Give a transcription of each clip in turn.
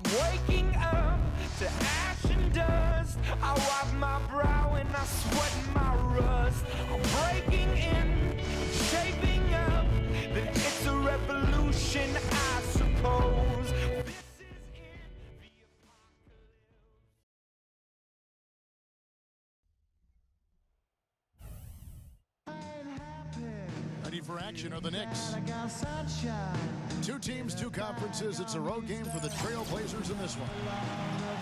Waking up to ash and dust, I wipe my brow and I sweat my rust. I'm breaking in, shaping up, then it's a revolution, I suppose. This is it, the apocalypse. Ready for action are the Knicks. Two teams, two conferences. It's a road game for the Trailblazers in this one.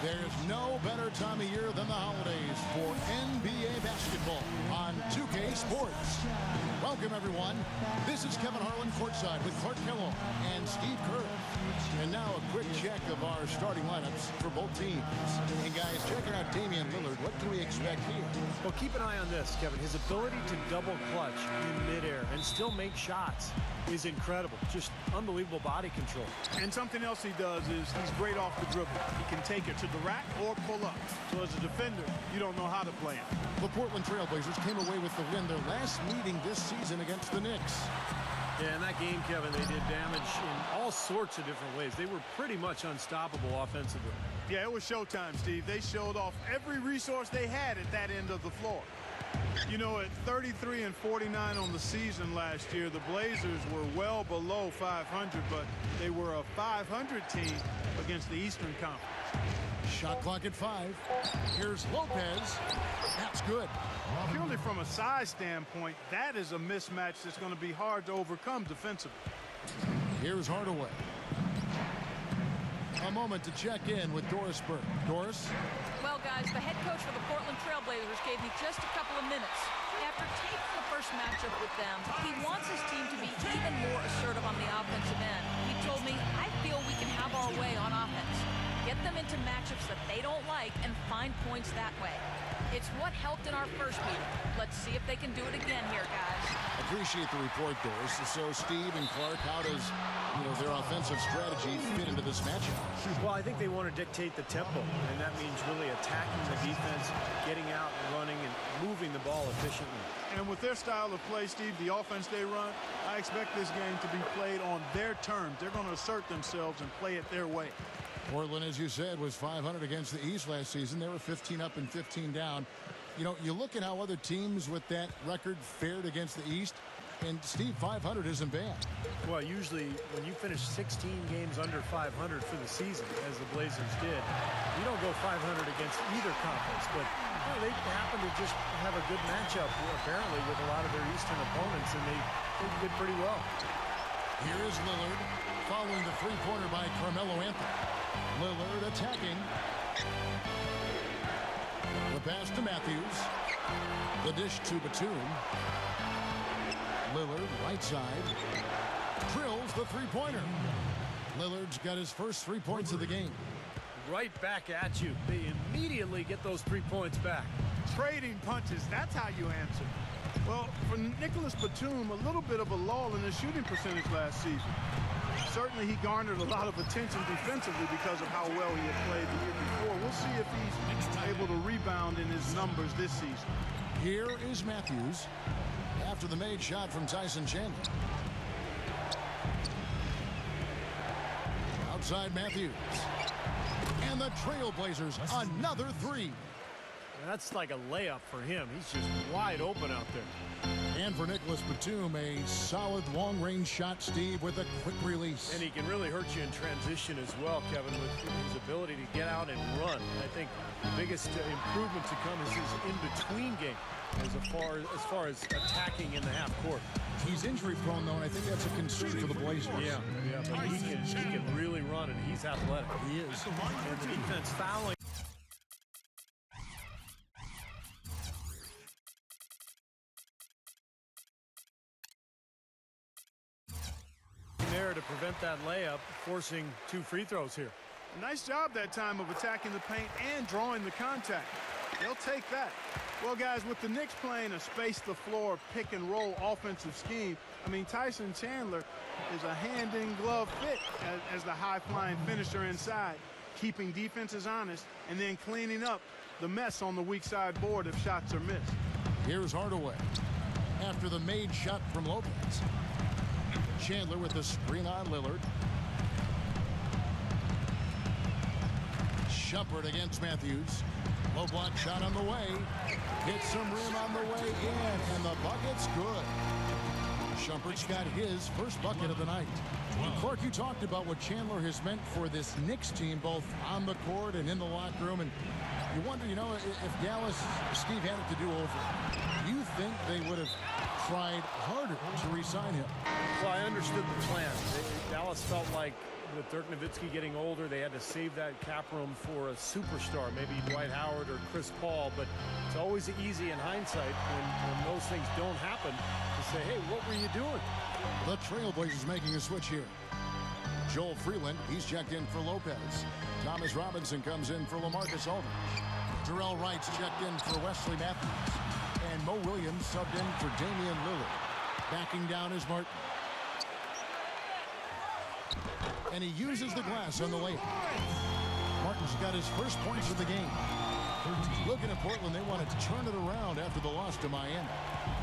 There's no better time of year than the holidays for NBA basketball on 2K Sports. Welcome, everyone. This is Kevin Harlan courtside with Clark Kellogg and Steve Kerr. And now a quick check of our starting lineups for both teams. And guys, checking out Damian Lillard, what can we expect here? Well, keep an eye on this, Kevin. His ability to double clutch in midair and still make shots is incredible. Just unbelievable body control. And something else he does is he's great off the dribble. He can take it to the rack or pull up. So as a defender, you don't know how to play him. The Portland Trailblazers came away with the win their last meeting this season against the Knicks. Yeah, in that game, Kevin, they did damage in all sorts of different ways. They were pretty much unstoppable offensively. Yeah, it was showtime, Steve. They showed off every resource they had at that end of the floor. You know, at 33 and 49 on the season last year, the Blazers were well below 500, but they were a 500 team against the Eastern Conference. Shot clock at 5. Here's Lopez. That's good. Purely from a size standpoint, that is a mismatch that's going to be hard to overcome defensively. Here's Hardaway. A moment to check in with Doris Burke. Doris? Well, guys, the head coach for the Portland Trailblazers gave me just a couple of minutes. After taking the first matchup with them, he wants his team to be even more assertive on the offensive end. He told me, I feel we can have our way on offense. Get them into matchups that they don't like and find points that way. It's what helped in our first meeting. Let's see if they can do it again here, guys. Appreciate the report, Doris. So, Steve and Clark, how does their offensive strategy fit into this matchup? Well, I think they want to dictate the tempo, and that means really attacking the defense, getting out and running, and moving the ball efficiently. And with their style of play, Steve, the offense they run, I expect this game to be played on their terms. They're going to assert themselves and play it their way. Portland, as you said, was 500 against the East last season. They were 15 up and 15 down. You look at how other teams with that record fared against the East, and Steve, 500 isn't bad. Well, usually when you finish 16 games under 500 for the season, as the Blazers did, you don't go 500 against either conference. But they happen to just have a good matchup, apparently, with a lot of their Eastern opponents, and they did pretty well. Here is Lillard, following the three-pointer by Carmelo Anthony. Lillard attacking. The pass to Matthews. The dish to Batum. Lillard, right side. Drills the three-pointer. Lillard's got his first 3 points of the game. Right back at you. They immediately get those 3 points back. Trading punches, that's how you answer. Well, for Nicholas Batum, a little bit of a lull in his shooting percentage last season. Certainly he garnered a lot of attention defensively because of how well he had played the year before. We'll see if he's able to rebound in his numbers this season. Here is Matthews after the made shot from Tyson Chandler. Outside Matthews. And the Trailblazers, another three. That's like a layup for him. He's just wide open out there. And for Nicholas Batum, a solid long-range shot, Steve, with a quick release. And he can really hurt you in transition as well, Kevin, with his ability to get out and run. I think the biggest improvement to come is his in-between game as far as attacking in the half court. He's injury-prone, though, and I think that's a concern for the Blazers. Yeah, but he can really run, and he's athletic. He is. And the defense fouling. There to prevent that layup, forcing 2 free throws here. Nice job that time of attacking the paint and drawing the contact. They'll take that. Well, guys, with the Knicks playing a space-the-floor, pick-and-roll offensive scheme, Tyson Chandler is a hand-in-glove fit as the high-flying finisher inside, keeping defenses honest and then cleaning up the mess on the weak side board if shots are missed. Here's Hardaway after the made shot from Lopez. Chandler with the screen on Lillard. Shumpert against Matthews. Low block shot on the way. Hits some rim on the way in, and the bucket's good. Shumpert's got his first bucket of the night. Clark, you talked about what Chandler has meant for this Knicks team, both on the court and in the locker room, and you wonder, you know, if Dallas, Steve had it to do over, do you think they would have tried harder to re-sign him? Well, I understood the plan. Dallas felt like with Dirk Nowitzki getting older, they had to save that cap room for a superstar, maybe Dwight Howard or Chris Paul, but it's always easy in hindsight when those things don't happen to say, hey, what were you doing? The Trailblazers making a switch here. Joel Freeland, he's checked in for Lopez. Thomas Robinson comes in for LaMarcus Aldridge. Terrell Wright's checked in for Wesley Matthews. And Mo Williams subbed in for Damian Lillard. Backing down is Martin. And he uses the glass on the layup. Martin's got his first points of the game. Looking at Portland, they wanted to turn it around after the loss to Miami.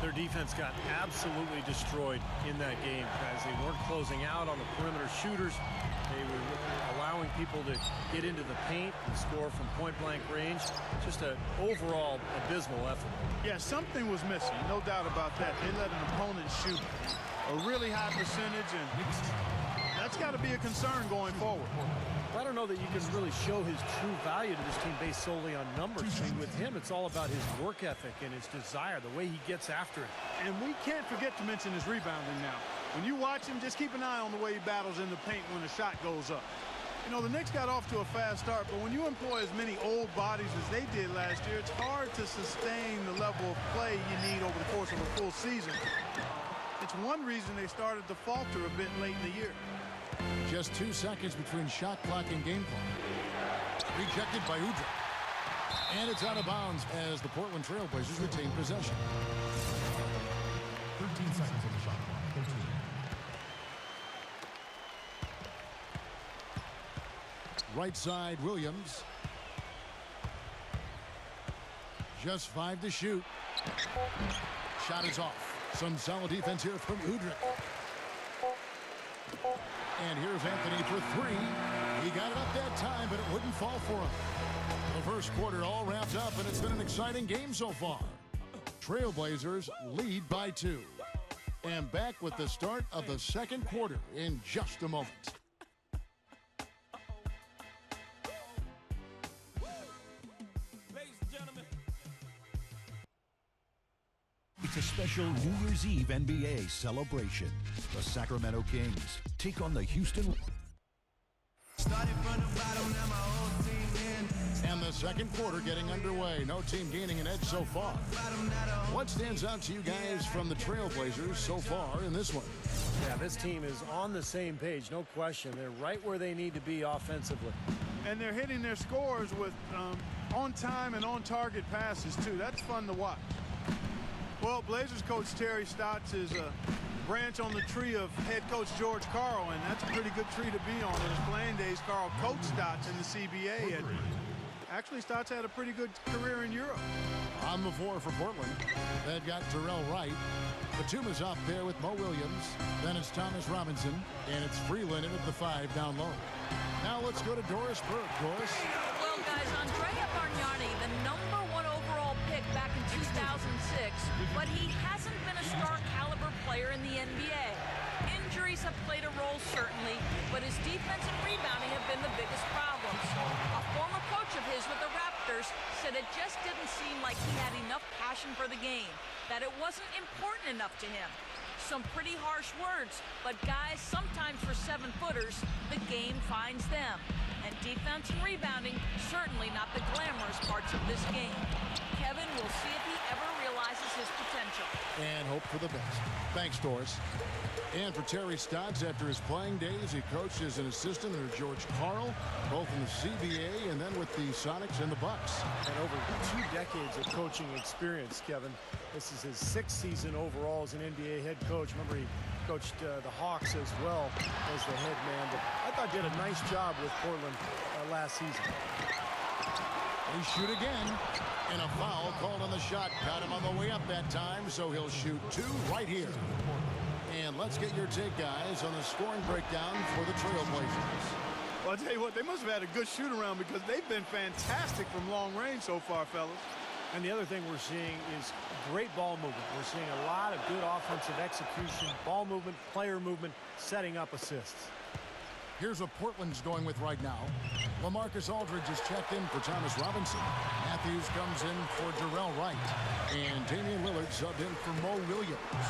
Their defense got absolutely destroyed in that game, guys. They weren't closing out on the perimeter shooters. They were allowing people to get into the paint and score from point-blank range. Just an overall abysmal effort. Yeah, something was missing, no doubt about that. They let an opponent shoot a really high percentage, and that's got to be a concern going forward. I don't know that you can really show his true value to this team based solely on numbers. I mean, with him, it's all about his work ethic and his desire, the way he gets after it. And we can't forget to mention his rebounding now. When you watch him, just keep an eye on the way he battles in the paint when the shot goes up. You know, the Knicks got off to a fast start, but when you employ as many old bodies as they did last year, it's hard to sustain the level of play you need over the course of a full season. It's one reason they started to falter a bit late in the year. Just 2 seconds between shot clock and game clock. Rejected by Udrih. And it's out of bounds as the Portland Trailblazers retain possession. 13 seconds on the shot clock. 13. Right side, Williams. Just 5 to shoot. Shot is off. Some solid defense here from Udrih. And here's Anthony for 3. He got it up that time, but it wouldn't fall for him. The first quarter all wrapped up, and it's been an exciting game so far. Trailblazers lead by 2. And back with the start of the second quarter in just a moment. It's a special New Year's Eve NBA celebration. The Sacramento Kings take on the Houston. And the second quarter getting underway. No team gaining an edge so far. What stands out to you guys from the Trailblazers so far in this one? Yeah, this team is on the same page, no question. They're right where they need to be offensively. And they're hitting their scores with on-time and on-target passes, too. That's fun to watch. Well, Blazers coach Terry Stotts is a branch on the tree of head coach George Karl, and that's a pretty good tree to be on. In his playing days, Karl coached Stotts in the CBA. And actually, Stotts had a pretty good career in Europe. On the floor for Portland, they've got Terrell Wright. Batuma's up there with Mo Williams. Then it's Thomas Robinson, and it's Freeland in at the 5 down low. Now let's go to Doris Burke. Doris. Well, guys, Andrea Bargnani, the #1 overall pick back in 2006, but he hasn't been a star caliber player in the NBA. Injuries have played a role, certainly, but his defense and rebounding have been the biggest problems. A former coach of his with the Raptors said it just didn't seem like he had enough passion for the game, that it wasn't important enough to him. Some pretty harsh words, but guys, sometimes for 7-footers, the game finds them. And defense and rebounding, certainly not the glamorous parts of this game. Kevin will see if he ever realizes his potential. And hope for the best. Thanks, Doris. And for Terry Stotts, after his playing days, he coached as an assistant under George Karl, both in the CBA and then with the Sonics and the Bucks. And over 2 decades of coaching experience, Kevin. This is his 6th season overall as an NBA head coach. Remember, he coached the Hawks as well as the head man. But I thought he did a nice job with Portland last season. They shoot again, and a foul called on the shot. Got him on the way up that time, so he'll shoot 2 right here. And let's get your take, guys, on the scoring breakdown for the Trailblazers. Well, I'll tell you what, they must have had a good shoot-around because they've been fantastic from long range so far, fellas. And the other thing we're seeing is great ball movement. We're seeing a lot of good offensive execution, ball movement, player movement, setting up assists. Here's what Portland's going with right now. LaMarcus Aldridge is checked in for Thomas Robinson. Matthews comes in for Jarrell Wright. And Damian Lillard subbed in for Mo Williams.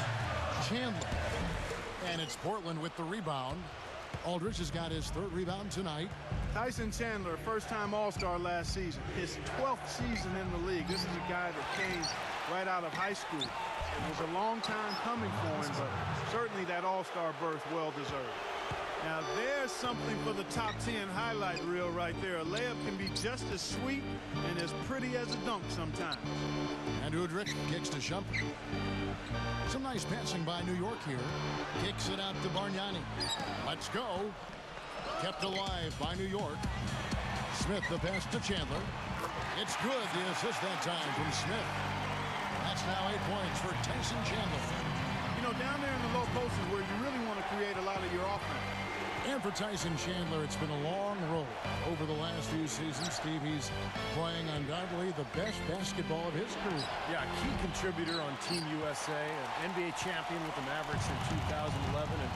Chandler. And it's Portland with the rebound. Aldridge has got his 3rd rebound tonight. Tyson Chandler, first-time All-Star last season. His 12th season in the league. This is a guy that came right out of high school. It was a long time coming for him, but certainly that All-Star berth well-deserved. Now there's something for the top 10 highlight reel right there. A layup can be just as sweet and as pretty as a dunk sometimes. And Udrich kicks to Shumpert. Some nice passing by New York here. Kicks it out to Bargnani. Let's go. Kept alive by New York. Smith the pass to Chandler. It's good. The assist that time from Smith. That's now 8 points for Tyson Chandler. You know, down there in the low post is where you really want to create a lot of your offense. And for Tyson Chandler, it's been a long road over the last few seasons. Steve, he's playing undoubtedly the best basketball of his career. Yeah, key contributor on Team USA, an NBA champion with the Mavericks in 2011, and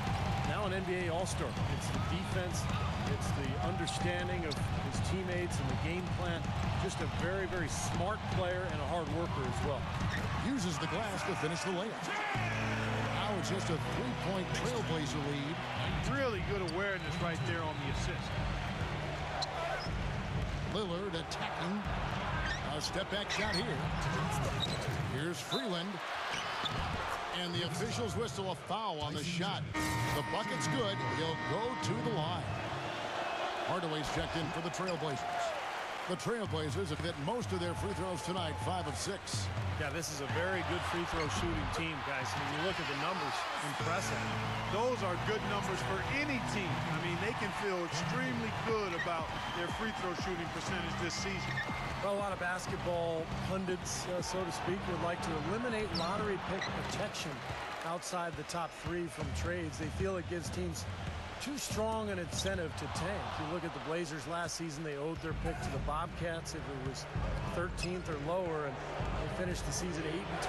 now an NBA All-Star. It's the defense, it's the understanding of his teammates and the game plan. Just a very, very smart player and a hard worker as well. Uses the glass to finish the layup. Now it's just a 3-point Trailblazer lead. Really good awareness right there on the assist. Lillard attacking. A step-back shot here. Here's Freeland. And the officials whistle a foul on the shot. The bucket's good. He'll go to the line. Hardaway's checked in for the Trailblazers. The Trailblazers have hit most of their free throws tonight, 5 of 6. Yeah, this is a very good free throw shooting team, guys. When you look at the numbers, impressive. Those are good numbers for any team. I mean, they can feel extremely good about their free throw shooting percentage this season. Well, a lot of basketball pundits, so to speak, would like to eliminate lottery pick protection outside the top 3 from trades. They feel it gives teams too strong an incentive to tank. You look at the Blazers last season, they owed their pick to the Bobcats if it was 13th or lower, and they finished the season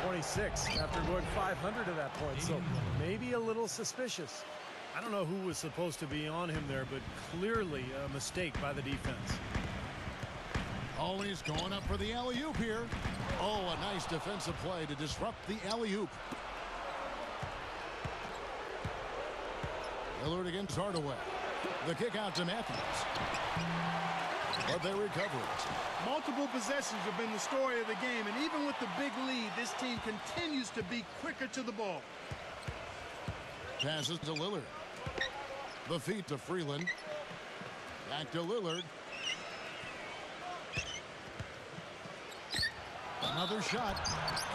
8-26 after going 500 at that point. So maybe a little suspicious. I don't know who was supposed to be on him there, but clearly a mistake by the defense. Oh, he's going up for the alley-oop here. Oh, a nice defensive play to disrupt the alley-oop. Lillard against Hardaway. The kick out to Matthews. But they recover it. Multiple possessions have been the story of the game, and even with the big lead, this team continues to be quicker to the ball. Passes to Lillard. The feet to Freeland. Back to Lillard. Another shot.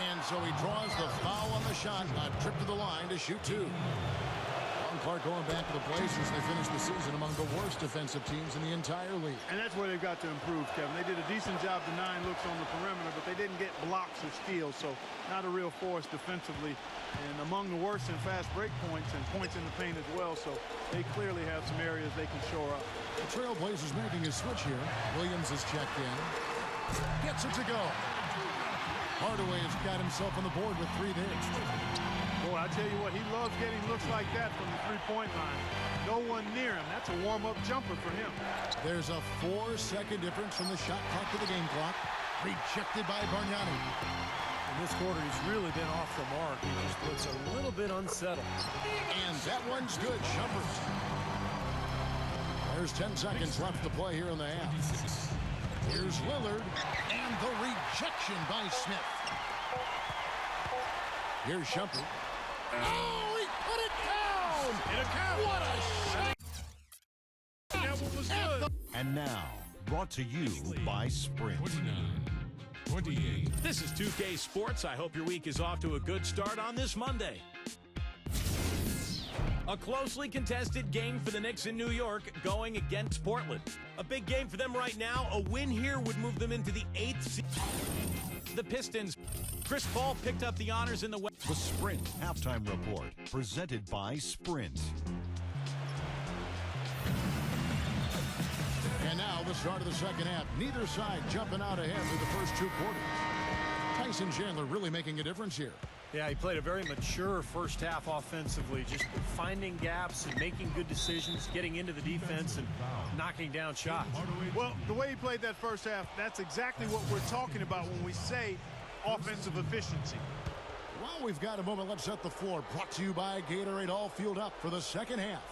And so he draws the foul on the shot. A trip to the line to shoot 2. Clark going back to the Blazers. They finished the season among the worst defensive teams in the entire league. And that's where they've got to improve, Kevin. They did a decent job denying looks on the perimeter, but they didn't get blocks or steals, so not a real force defensively. And among the worst in fast break points and points in the paint as well, so they clearly have some areas they can shore up. The Trailblazers making a switch here. Williams is checked in. Gets it to go. Hardaway has got himself on the board with 3 there. Boy, I tell you what, he loves getting looks like that from the three-point line. No one near him. That's a warm-up jumper for him. There's a 4-second difference from the shot clock to the game clock. Rejected by Bargnani. In this quarter, he's really been off the mark. He just looks a little bit unsettled. And that one's good. Shumpert. There's 10 seconds left to play here in the half. Here's Lillard. And the rejection by Smith. Here's Shumpert. Oh, he put it down! It'll count. What a shot! That one was good. And now, brought to you by Sprint. 29-28. This is 2K Sports. I hope your week is off to a good start on this Monday. A closely contested game for the Knicks in New York going against Portland. A big game for them right now. A win here would move them into the 8th seed. The Pistons. Chris Paul picked up the honors in the West. The Sprint Halftime Report, presented by Sprint. start of the second half. Neither side jumping out ahead through the first 2 quarters. Tyson Chandler really making a difference here. Yeah, he played a very mature first half offensively, just finding gaps and making good decisions, getting into the defense and knocking down shots. Well, the way he played that first half, that's exactly what we're talking about when we say offensive efficiency. Well, we've got a moment. Let's set the floor. Brought to you by Gatorade. All fueled up for the second half.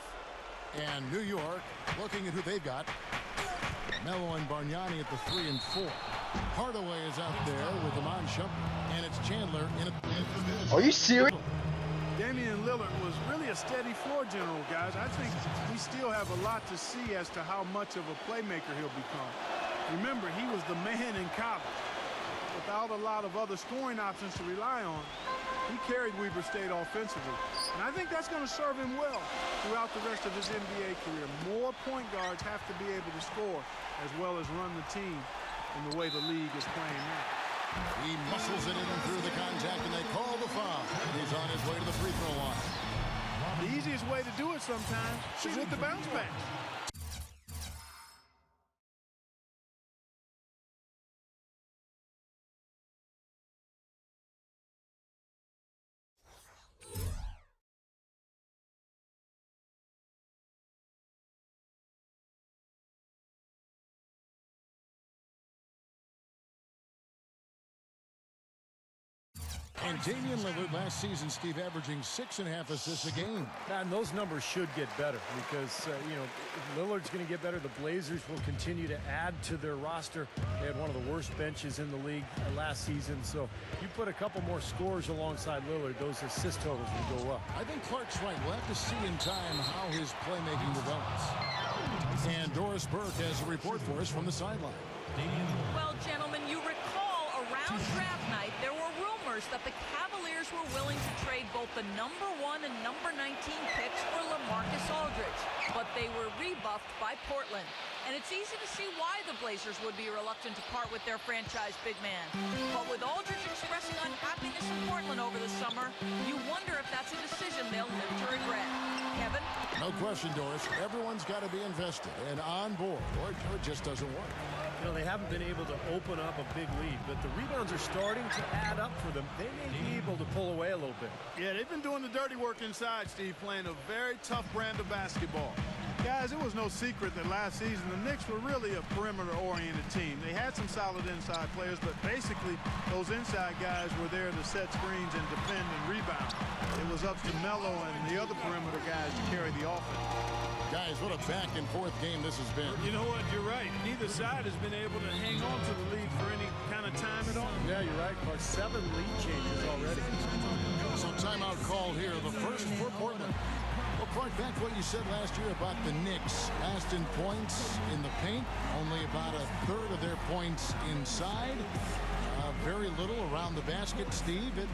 And New York looking at who they've got. Melo and Bargnani at the 3 and 4. Hardaway is out there with Iman Shumpert, and it's Chandler in it. Are you serious? Damian Lillard was really a steady floor general, guys. I think we still have a lot to see as to how much of a playmaker he'll become. Remember, he was the man in college. Without a lot of other scoring options to rely on, he carried Weber State offensively. And I think that's going to serve him well throughout the rest of his NBA career. More point guards have to be able to score as well as run the team in the way the league is playing now. He muscles it in through the contact, and they call the foul. And he's on his way to the free throw line. The easiest way to do it sometimes is with the bounce back. And Damian Lillard last season, Steve, averaging 6.5 assists a game. And those numbers should get better because, you know, Lillard's going to get better. The Blazers will continue to add to their roster. They had one of the worst benches in the league last season. So you put a couple more scores alongside Lillard, those assist totals will go up. I think Clark's right. We'll have to see in time how his playmaking develops. And Doris Burke has a report for us from the sideline. Well, gentlemen, you recall around draft night, there were rumors that the Cavaliers were willing to trade both the #1 and #19 picks for LaMarcus Aldridge, but they were rebuffed by Portland. And it's easy to see why the Blazers would be reluctant to part with their franchise big man. But with Aldridge expressing unhappiness in Portland over the summer, you wonder if that's a decision they'll live to regret. Kevin? No question, Doris. Everyone's got to be invested and on board, or it just doesn't work. You know, they haven't been able to open up a big lead, but the rebounds are starting to add up for them. They may be able to pull away a little bit. Yeah, they've been doing the dirty work inside, Steve, playing a very tough brand of basketball. Guys, it was no secret that last season the Knicks were really a perimeter-oriented team. They had some solid inside players, but basically those inside guys were there to set screens and defend and rebound. It was up to Melo and the other perimeter guys to carry the offense. Guys, what a back-and-forth game this has been. You know what? You're right. Neither side has been able to hang on to the lead for any kind of time at all. Yeah, you're right, Clark. 7 lead changes already. So timeout called here, the first for Portland. Well, Clark, back to what you said last year about the Knicks. Last in points in the paint, only about a third of their points inside. Very little around the basket, Steve. It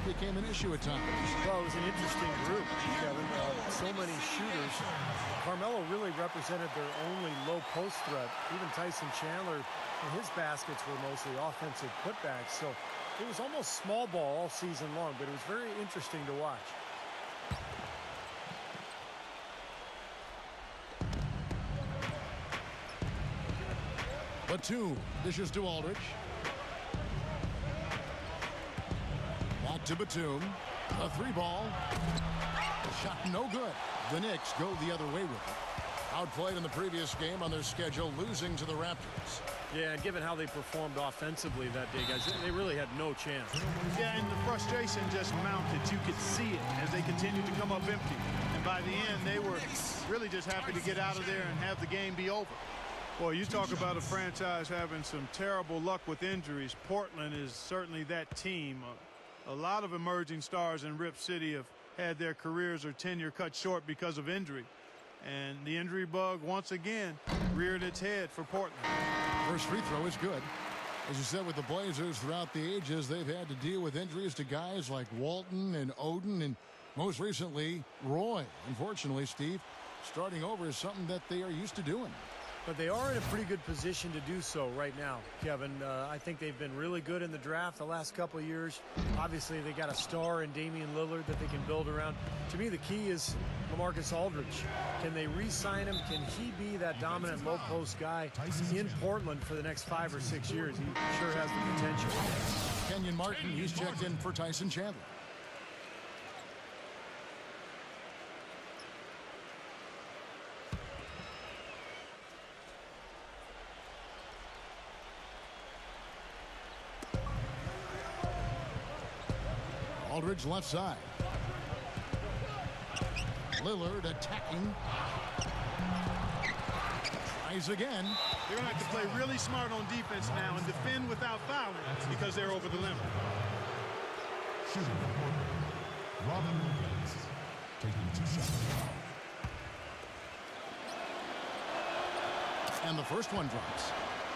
became an issue at times. Well, it was an interesting group, Kevin. So many shooters. Carmelo really represented their only low post threat. Even Tyson Chandler, his baskets were mostly offensive putbacks. So it was almost small ball all season long, but it was very interesting to watch. Batum dishes to Aldridge. Back to Batum. A 3-ball. Shot no good. The Knicks go the other way with it. Outplayed in the previous game on their schedule, losing to the Raptors. Yeah, and given how they performed offensively that day, guys, they really had no chance. Yeah, and the frustration just mounted. You could see it as they continued to come up empty. And by the end, they were really just happy to get out of there and have the game be over. Well, you talk about a franchise having some terrible luck with injuries. Portland is certainly that team. A lot of emerging stars in Rip City have had their careers or tenure cut short because of injury. And the injury bug, once again, reared its head for Portland. First free throw is good. As you said, with the Blazers throughout the ages, they've had to deal with injuries to guys like Walton and Oden and most recently Roy. Unfortunately, Steve, starting over is something that they are used to doing. But they are in a pretty good position to do so right now, Kevin. I think they've been really good in the draft the last couple of years. Obviously, they got a star in Damian Lillard that they can build around. To me, the key is LaMarcus Aldridge. Can they re-sign him? Can he be that dominant low-post guy in Portland for the next 5 or 6 years? He sure has the potential. Kenyon Martin, he's checked in for Tyson Chandler. Aldridge left side. Lillard attacking. Tries again. They're going to have to play really smart on defense now and defend without fouling because they're over the limit. Shooting for Portland, Robin Lopez taking 2 shots. And the first one drops.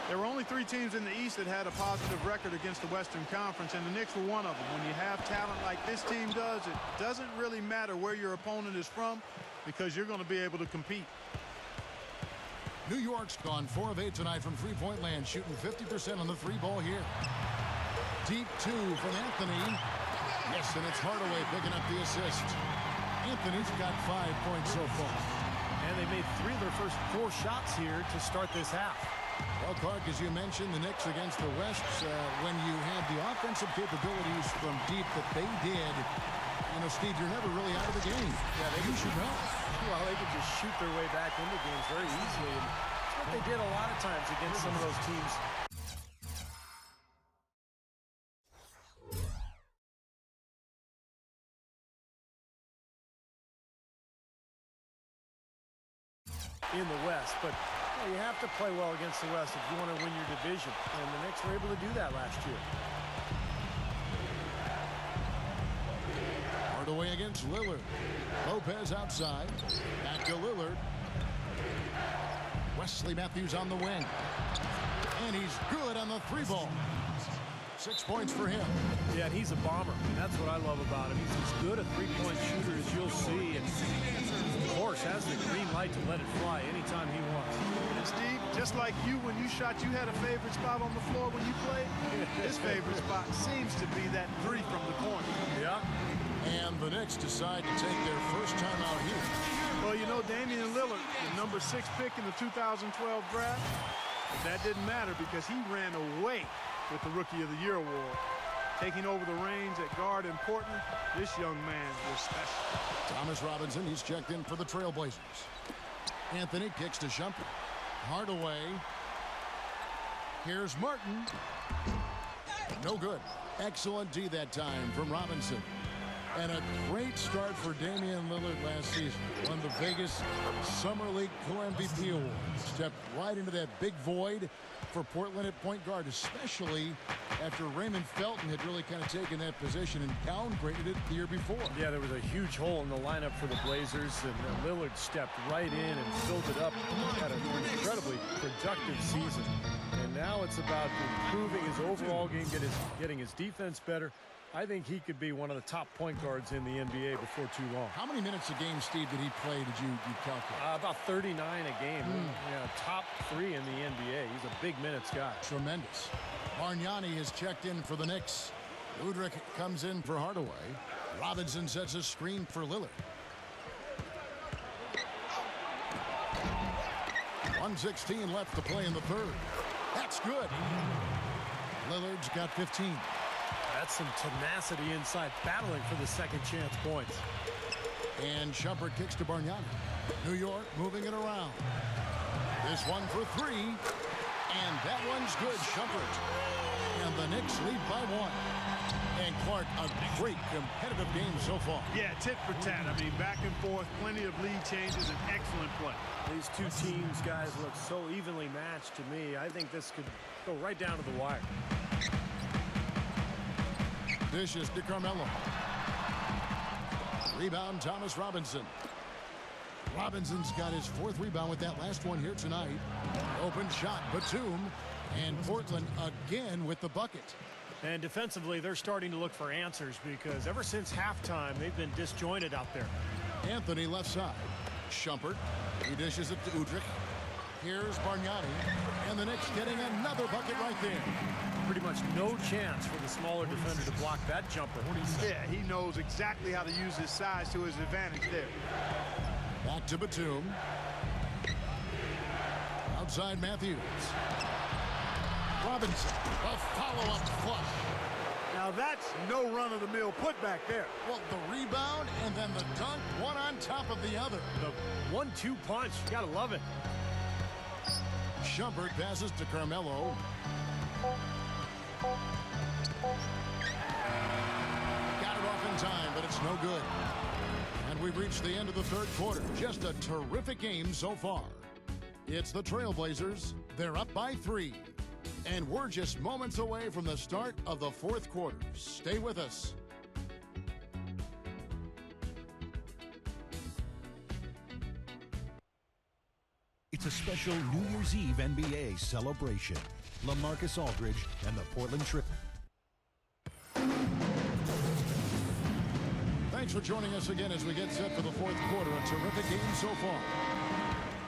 There were only 3 teams in the East that had a positive record against the Western Conference, and the Knicks were one of them. When you have talent like this team does, it doesn't really matter where your opponent is from because you're going to be able to compete. New York's gone 4 of 8 tonight from three-point land, shooting 50% on the 3-ball here. Deep 2 from Anthony. Yes, and it's Hardaway picking up the assist. Anthony's got 5 points so far. And they made 3 of their first 4 shots here to start this half. Well, Clark, as you mentioned, the Knicks against the West, when you had the offensive capabilities from deep that they did, you know, Steve, you're never really out of the game. Yeah, you should know. Well, they could just shoot their way back into games very easily. And that's what they did a lot of times against some of those teams. In the West, but you have to play well against the West if you want to win your division, and the Knicks were able to do that last year. Hardaway against Lillard. Lopez outside. Back to Lillard. Wesley Matthews on the wing. And he's good on the 3-ball. 6 points for him. Yeah, and he's a bomber, and that's what I love about him. He's as good a 3-point shooter as you'll see, and of course has the green light to let it fly anytime he wants. And Steve, just like you, when you shot, you had a favorite spot on the floor when you played. His favorite spot seems to be that 3 from the corner. Yeah. And the Knicks decide to take their first time out here. Well, you know, Damian Lillard, the number 6 pick in the 2012 draft, but that didn't matter because he ran away with the Rookie of the Year award. Taking over the reins at guard in Portland, this young man was special. Thomas Robinson, he's checked in for the Trailblazers. Anthony kicks to Shumpert. Hardaway. Here's Martin. No good. Excellent D that time from Robinson. And a great start for Damian Lillard last season. Won the Vegas Summer League co-MVP award. Stepped right into that big void for Portland at point guard, especially after Raymond Felton had really kind of taken that position and downgraded it the year before. Yeah, there was a huge hole in the lineup for the Blazers, and Lillard stepped right in and filled it up. Had an incredibly productive season. And now it's about improving his overall game, getting his defense better. I think he could be one of the top point guards in the NBA before too long. How many minutes a game, Steve, did he play, did you calculate? About 39 a game. Yeah, top 3 in the NBA. He's a big minutes guy. Tremendous. Bargnani has checked in for the Knicks. Udrich comes in for Hardaway. Robinson sets a screen for Lillard. 1:16 left to play in the third. That's good. Lillard's got 15. That's some tenacity inside, battling for the second chance points. And Shumpert kicks to Bargnani. New York moving it around. This one for 3. And that one's good, Shumpert. And the Knicks lead by 1. And Clark, a great competitive game so far. Yeah, tit for tat. I mean, back and forth, plenty of lead changes, and excellent play. These two teams, guys, look so evenly matched to me. I think this could go right down to the wire. Dishes to Carmelo. Rebound, Thomas Robinson. Robinson's got his 4th rebound with that last one here tonight. Open shot, Batum. And Portland again with the bucket. And defensively, they're starting to look for answers because ever since halftime, they've been disjointed out there. Anthony left side. Shumpert. He dishes it to Udrich. Here's Bargnani, and the Knicks getting another bucket right there. Pretty much no chance for the smaller defender to block that jumper. Yeah, he knows exactly how to use his size to his advantage there. Back to Batum. Outside Matthews. Robinson, a follow-up flush. Now that's no run-of-the-mill putback there. Well, the rebound and then the dunk, one on top of the other. The 1-2 punch, you gotta love it. Shumpert passes to Carmelo. Got it off in time, but it's no good. And we've reached the end of the third quarter. Just a terrific game so far. It's the Trailblazers. They're up by 3. And we're just moments away from the start of the fourth quarter. Stay with us. It's a special New Year's Eve NBA celebration. LaMarcus Aldridge and the Portland Trail. Thanks for joining us again as we get set for the fourth quarter. A terrific game so far.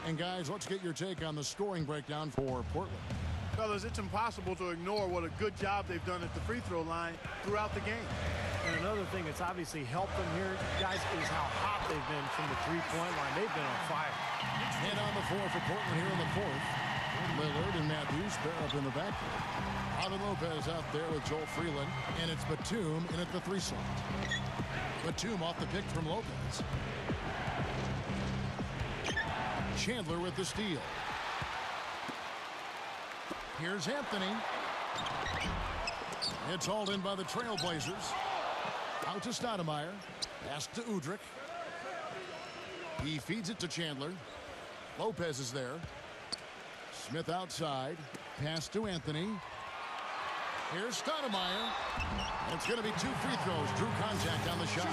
And guys, let's get your take on the scoring breakdown for Portland. Fellas, it's impossible to ignore what a good job they've done at the free throw line throughout the game. And another thing that's obviously helped them here, guys, is how hot they've been from the three-point line. They've been on fire. And on the floor for Portland here in the fourth. Lillard and Matthews pair up in the backcourt. Javi Lopez out there with Joel Freeland. And it's Batum in at the 3 slot. Batum off the pick from Lopez. Chandler with the steal. Here's Anthony. It's hauled in by the Trailblazers. Out to Stoudemire. Pass to Udrich. He feeds it to Chandler. Lopez is there. Smith outside. Pass to Anthony. Here's Stoudemire. It's going to be 2 free throws. Drew contact on the shot.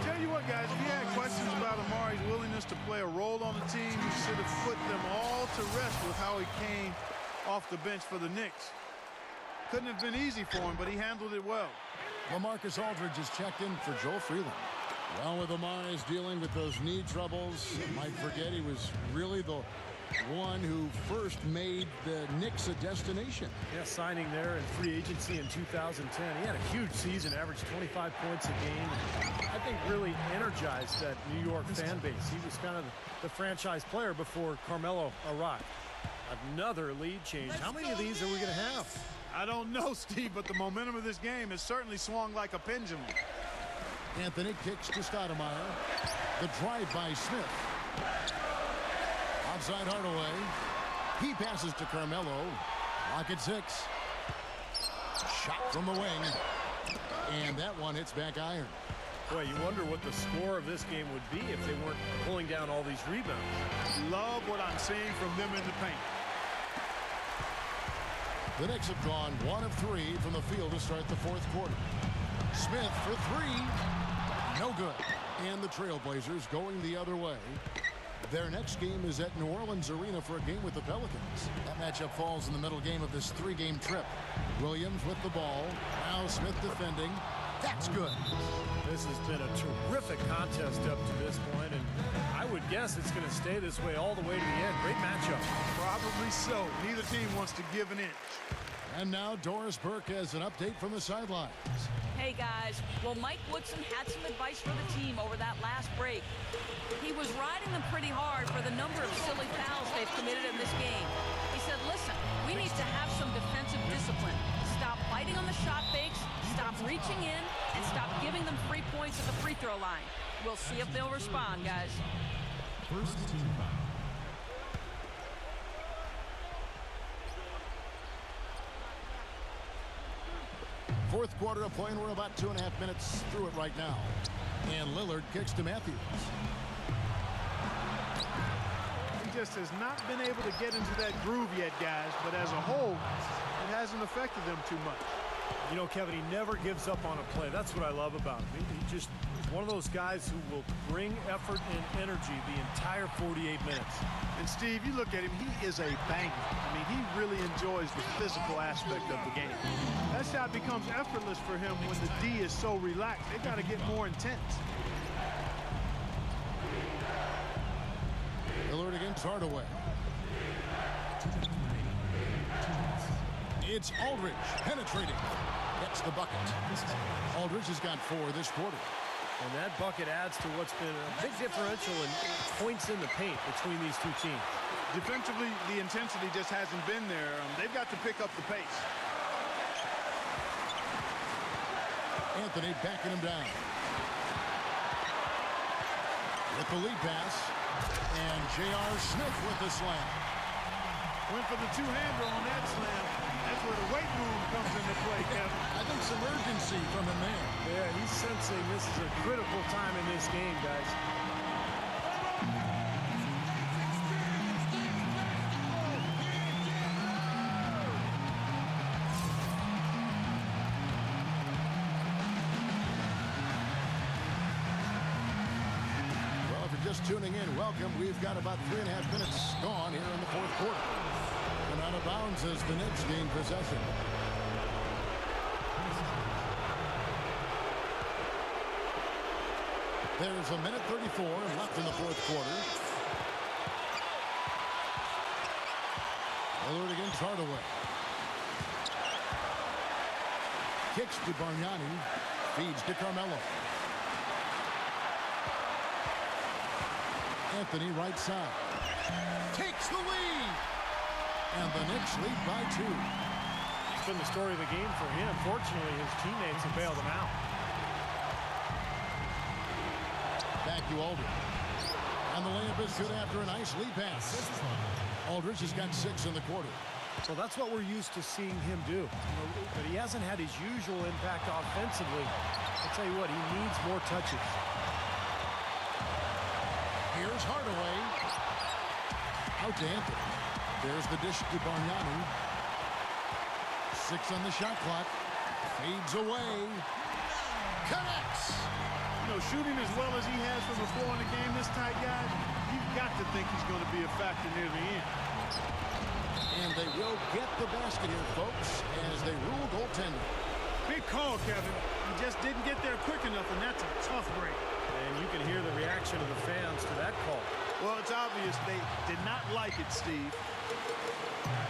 Tell you what, guys, if you had questions about Amari's willingness to play a role on the team, you should have put them all to rest with how he came off the bench for the Knicks. Couldn't have been easy for him, but he handled it well. LaMarcus Aldridge is checked in for Joel Freeland. Well, with Amari's dealing with those knee troubles, Mike forget he was really the one who first made the Knicks a destination. Yeah, signing there in free agency in 2010. He had a huge season, averaged 25 points a game. I think really energized that New York fan base. He was kind of the franchise player before Carmelo arrived. Another lead change. How many of these are we going to have? I don't know, Steve, but the momentum of this game has certainly swung like a pendulum. Anthony kicks to Stoudemire. The drive by Smith. Outside Hardaway. He passes to Carmelo. Lock at 6. Shot from the wing. And that one hits back iron. Boy, you wonder what the score of this game would be if they weren't pulling down all these rebounds. Love what I'm seeing from them in the paint. The Knicks have gone 1 of 3 from the field to start the fourth quarter. Smith for 3. No good. And the Trailblazers going the other way. Their next game is at New Orleans Arena for a game with the Pelicans. That matchup falls in the middle game of this 3-game trip. Williams with the ball. Now Smith defending. That's good. This has been a terrific contest up to this point, and I would guess it's going to stay this way all the way to the end. Great matchup. Probably so. Neither team wants to give an inch. And now Doris Burke has an update from the sidelines. Hey guys, well, Mike Woodson had some advice for the team over that last break. He was riding them pretty hard for the number of silly fouls they've committed in this game. He said, listen, we need to have some defensive discipline. Stop fighting on the shot fakes, stop reaching in, and stop giving them free points at the free throw line. We'll see if they'll respond, guys. First team foul. Fourth quarter of play, and we're about 2.5 minutes through it right now. And Lillard kicks to Matthews. He just has not been able to get into that groove yet, guys, but as a whole, it hasn't affected them too much. You know, Kevin, he never gives up on a play. That's what I love about him. He just is one of those guys who will bring effort and energy the entire 48 minutes. And Steve, you look at him, he is a banger. I mean, he really enjoys the physical aspect of the game. That shot becomes effortless for him when the D is so relaxed. They got to get more intense. Lillard against Hardaway. It's Aldridge penetrating. Gets the bucket. Aldridge has got 4 this quarter. And that bucket adds to what's been a big differential in points in the paint between these two teams. Defensively, the intensity just hasn't been there. They've got to pick up the pace. Anthony backing him down. With the lead pass. And J.R. Smith with the slam. Went for the two-hander on that slam. That's where the weight room comes into play, Kevin. I think some urgency from him there. Yeah, he's sensing this is a critical time in this game, guys. Well, if you're just tuning in, welcome. We've got about 3.5 minutes gone here in the fourth quarter. And out of bounds as the Knicks gain possession. There's a minute 34 left in the fourth quarter. Lillard against Hardaway. Kicks to Bargnani. Feeds to Carmelo. Anthony right side. Takes the lead. And the Knicks lead by 2. It's been the story of the game for him. Fortunately, his teammates have bailed him out. Back to Aldridge. And the layup is good after a nice lead pass. Aldridge has got 6 in the quarter. So that's what we're used to seeing him do. But he hasn't had his usual impact offensively. I'll tell you what, he needs more touches. Here's Hardaway. Out to Anthony. There's the dish to Bargnani. 6 on the shot clock. Fades away. Connects. You know, shooting as well as he has from the floor in the game this tight, guys, you've got to think he's going to be a factor near the end. And they will get the basket here, folks, as they rule goaltending. Big call, Kevin. He just didn't get there quick enough, and that's a tough break. And you can hear the reaction of the fans to that call. Well, it's obvious they did not like it, Steve.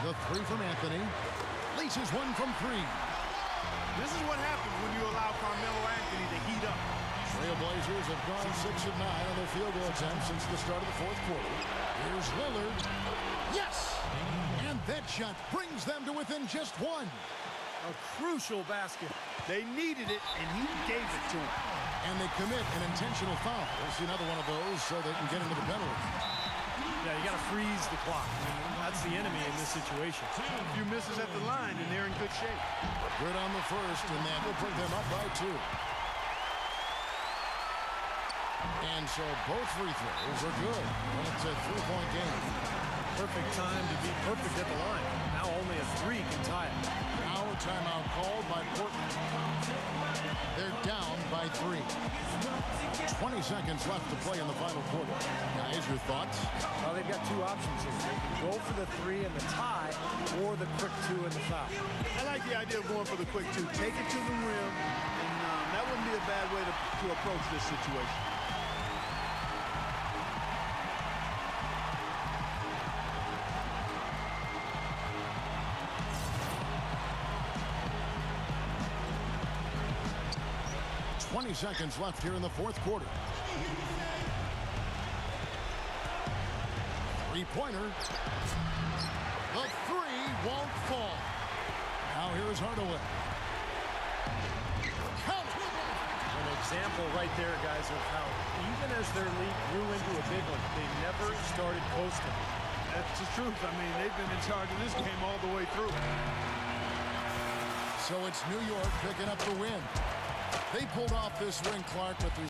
The 3 from Anthony. Leaches 1 from 3. This is what happens when you allow Carmelo Anthony to heat up. Trailblazers have gone 6 of 9 on their field goal attempts since the start of the fourth quarter. Here's Lillard. Yes! And that shot brings them to within just 1. A crucial basket. They needed it, and he gave it to them. And they commit an intentional foul. We'll see another one of those so they can get into the penalty. Yeah, you got to freeze the clock. That's the enemy in this situation. A few misses at the line, and they're in good shape. Good on the first, and that will bring them up by 2. And so both free throws are good. And it's a 3-point game. Perfect time to be perfect at the line. Now only a 3 can tie it. Now a timeout called by Portland. They're down by 3. 20 seconds left to play in the final quarter. Guys, your thoughts? Well, they've got 2 options here. They can go for the 3 and the tie, or the quick 2 and the foul. I like the idea of going for the quick 2. Take it to the rim, and that wouldn't be a bad way to approach this situation. Seconds left here in the fourth quarter. 3-pointer. The 3 won't fall. Now here is Hardaway. Count. An example right there, guys, of how even as their lead grew into a big one, they never started coasting. That's the truth. I mean, they've been in charge of this game all the way through. So it's New York picking up the win. They pulled off this win, Clark, but there's